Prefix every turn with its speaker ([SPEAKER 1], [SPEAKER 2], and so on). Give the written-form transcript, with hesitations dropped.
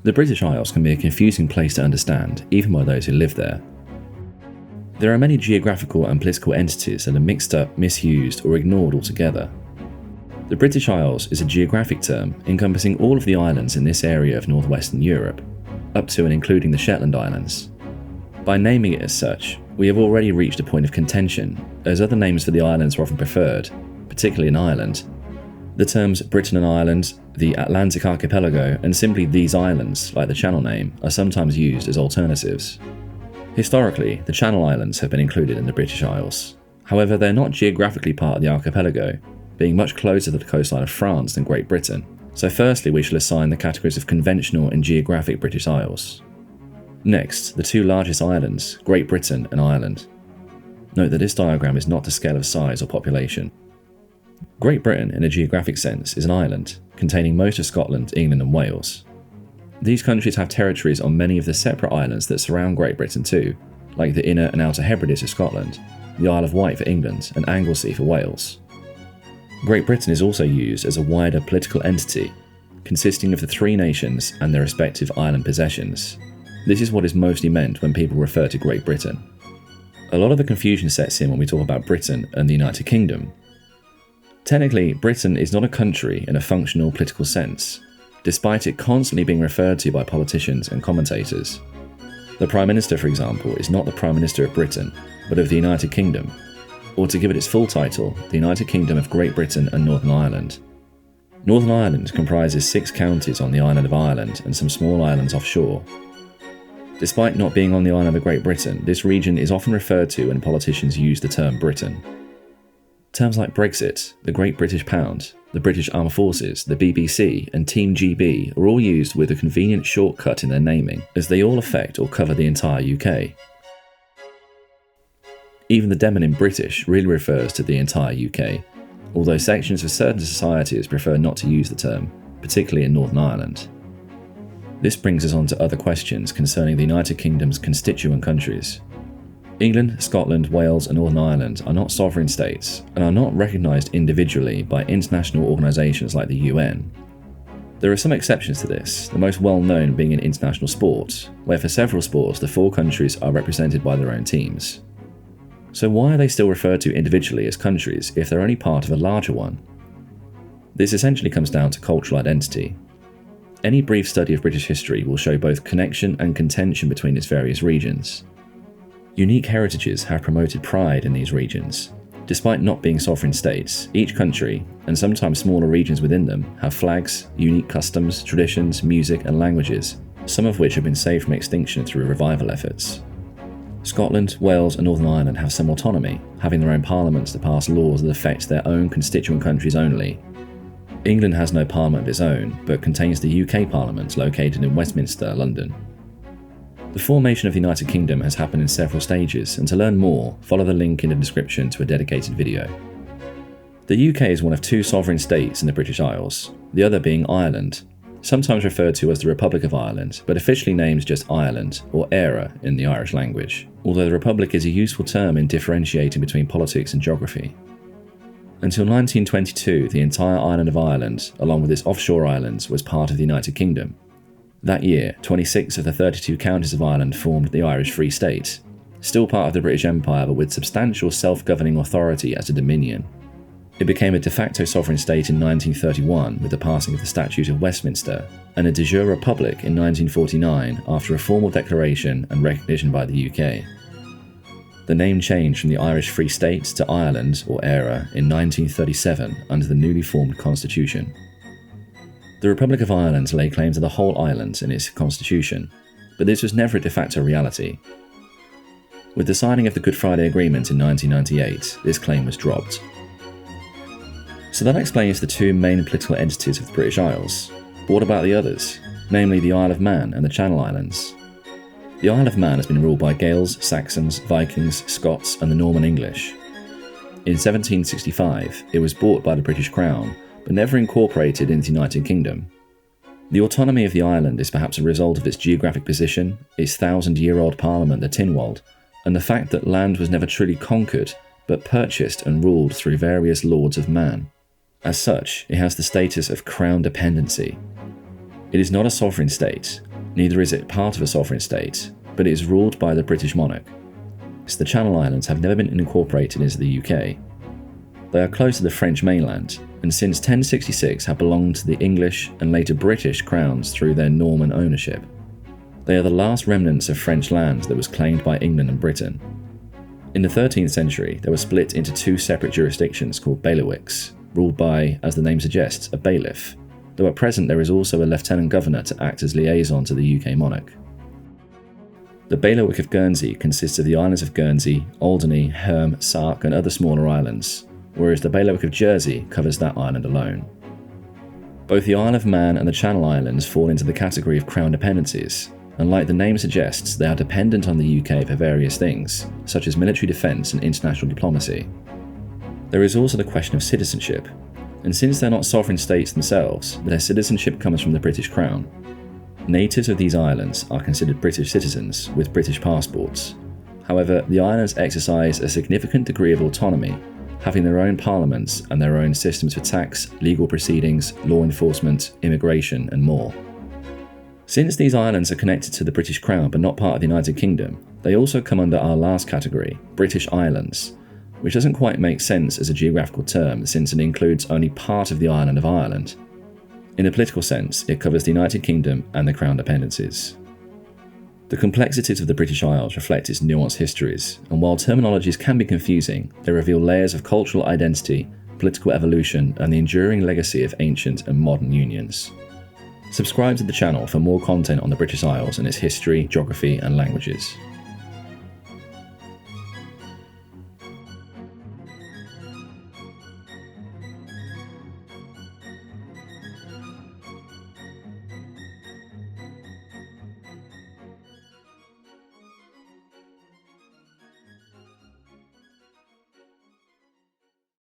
[SPEAKER 1] The British Isles can be a confusing place to understand, even by those who live there. There are many geographical and political entities that are mixed up, misused, or ignored altogether. The British Isles is a geographic term encompassing all of the islands in this area of northwestern Europe, up to and including the Shetland Islands. By naming it as such, we have already reached a point of contention, as other names for the islands are often preferred, particularly in Ireland. The terms Britain and Ireland, the Atlantic Archipelago, and simply these islands, like the Channel name, are sometimes used as alternatives. Historically, the Channel Islands have been included in the British Isles. However, they're not geographically part of the archipelago, being much closer to the coastline of France than Great Britain. So firstly, we shall assign the categories of conventional and geographic British Isles. Next, the two largest islands, Great Britain and Ireland. Note that this diagram is not to scale of size or population. Great Britain, in a geographic sense, is an island, containing most of Scotland, England and Wales. These countries have territories on many of the separate islands that surround Great Britain too, like the Inner and Outer Hebrides of Scotland, the Isle of Wight for England, and Anglesey for Wales. Great Britain is also used as a wider political entity, consisting of the three nations and their respective island possessions. This is what is mostly meant when people refer to Great Britain. A lot of the confusion sets in when we talk about Britain and the United Kingdom. Technically, Britain is not a country in a functional political sense, despite it constantly being referred to by politicians and commentators. The Prime Minister, for example, is not the Prime Minister of Britain, but of the United Kingdom, or to give it its full title, the United Kingdom of Great Britain and Northern Ireland. Northern Ireland comprises 6 counties on the island of Ireland and some small islands offshore. Despite not being on the island of Great Britain, this region is often referred to when politicians use the term Britain. Terms like Brexit, the Great British Pound, the British Armed Forces, the BBC, and Team GB are all used with a convenient shortcut in their naming, as they all affect or cover the entire UK. Even the demonym British really refers to the entire UK, although sections of certain societies prefer not to use the term, particularly in Northern Ireland. This brings us on to other questions concerning the United Kingdom's constituent countries. England, Scotland, Wales and Northern Ireland are not sovereign states and are not recognised individually by international organisations like the UN. There are some exceptions to this, the most well known being in international sport, where for several sports the 4 countries are represented by their own teams. So why are they still referred to individually as countries if they're only part of a larger one? This essentially comes down to cultural identity. Any brief study of British history will show both connection and contention between its various regions. Unique heritages have promoted pride in these regions. Despite not being sovereign states, each country, and sometimes smaller regions within them, have flags, unique customs, traditions, music and languages, some of which have been saved from extinction through revival efforts. Scotland, Wales and Northern Ireland have some autonomy, having their own parliaments to pass laws that affect their own constituent countries only. England has no parliament of its own, but contains the UK Parliament located in Westminster, London. The formation of the United Kingdom has happened in several stages, and to learn more, follow the link in the description to a dedicated video. The UK is one of 2 sovereign states in the British Isles, the other being Ireland, sometimes referred to as the Republic of Ireland, but officially named just Ireland, or Éire in the Irish language, although the Republic is a useful term in differentiating between politics and geography. Until 1922, the entire island of Ireland, along with its offshore islands, was part of the United Kingdom. That year, 26 of the 32 counties of Ireland formed the Irish Free State, still part of the British Empire but with substantial self-governing authority as a dominion. It became a de facto sovereign state in 1931 with the passing of the Statute of Westminster, and a de jure republic in 1949 after a formal declaration and recognition by the UK. The name changed from the Irish Free State to Ireland, or Éire, in 1937 under the newly formed constitution. The Republic of Ireland lay claim to the whole island in its constitution, but this was never a de facto reality. With the signing of the Good Friday Agreement in 1998, this claim was dropped. So that explains the 2 main political entities of the British Isles. But what about the others, namely the Isle of Man and the Channel Islands? The Isle of Man has been ruled by Gaels, Saxons, Vikings, Scots and the Norman English. In 1765, it was bought by the British Crown, but never incorporated into the United Kingdom. The autonomy of the island is perhaps a result of its geographic position, its 1,000-year-old parliament, the Tynwald, and the fact that land was never truly conquered, but purchased and ruled through various lords of man. As such, it has the status of Crown Dependency. It is not a sovereign state, Neither is it part of a sovereign state, but it is ruled by the British monarch. The Channel Islands have never been incorporated into the UK. They are close to the French mainland, and since 1066 have belonged to the English and later British crowns through their Norman ownership. They are the last remnants of French land that was claimed by England and Britain. In the 13th century, they were split into two separate jurisdictions called bailiwicks, ruled by, as the name suggests, a bailiff, though at present there is also a lieutenant governor to act as liaison to the UK monarch. The bailiwick of Guernsey consists of the islands of Guernsey, Alderney, Herm, Sark and other smaller islands, whereas the bailiwick of Jersey covers that island alone. Both the Isle of Man and the Channel Islands fall into the category of Crown Dependencies, and like the name suggests, they are dependent on the UK for various things, such as military defence and international diplomacy. There is also the question of citizenship, and since they're not sovereign states themselves, their citizenship comes from the British Crown. Natives of these islands are considered British citizens with British passports. However, the islands exercise a significant degree of autonomy, having their own parliaments and their own systems for tax, legal proceedings, law enforcement, immigration, and more. Since these islands are connected to the British Crown but not part of the United Kingdom, they also come under our last category, British Islands, which doesn't quite make sense as a geographical term since it includes only part of the island of Ireland. In a political sense, it covers the United Kingdom and the Crown Dependencies. The complexities of the British Isles reflect its nuanced histories, and while terminologies can be confusing, they reveal layers of cultural identity, political evolution, and the enduring legacy of ancient and modern unions. Subscribe to the channel for more content on the British Isles and its history, geography, and languages.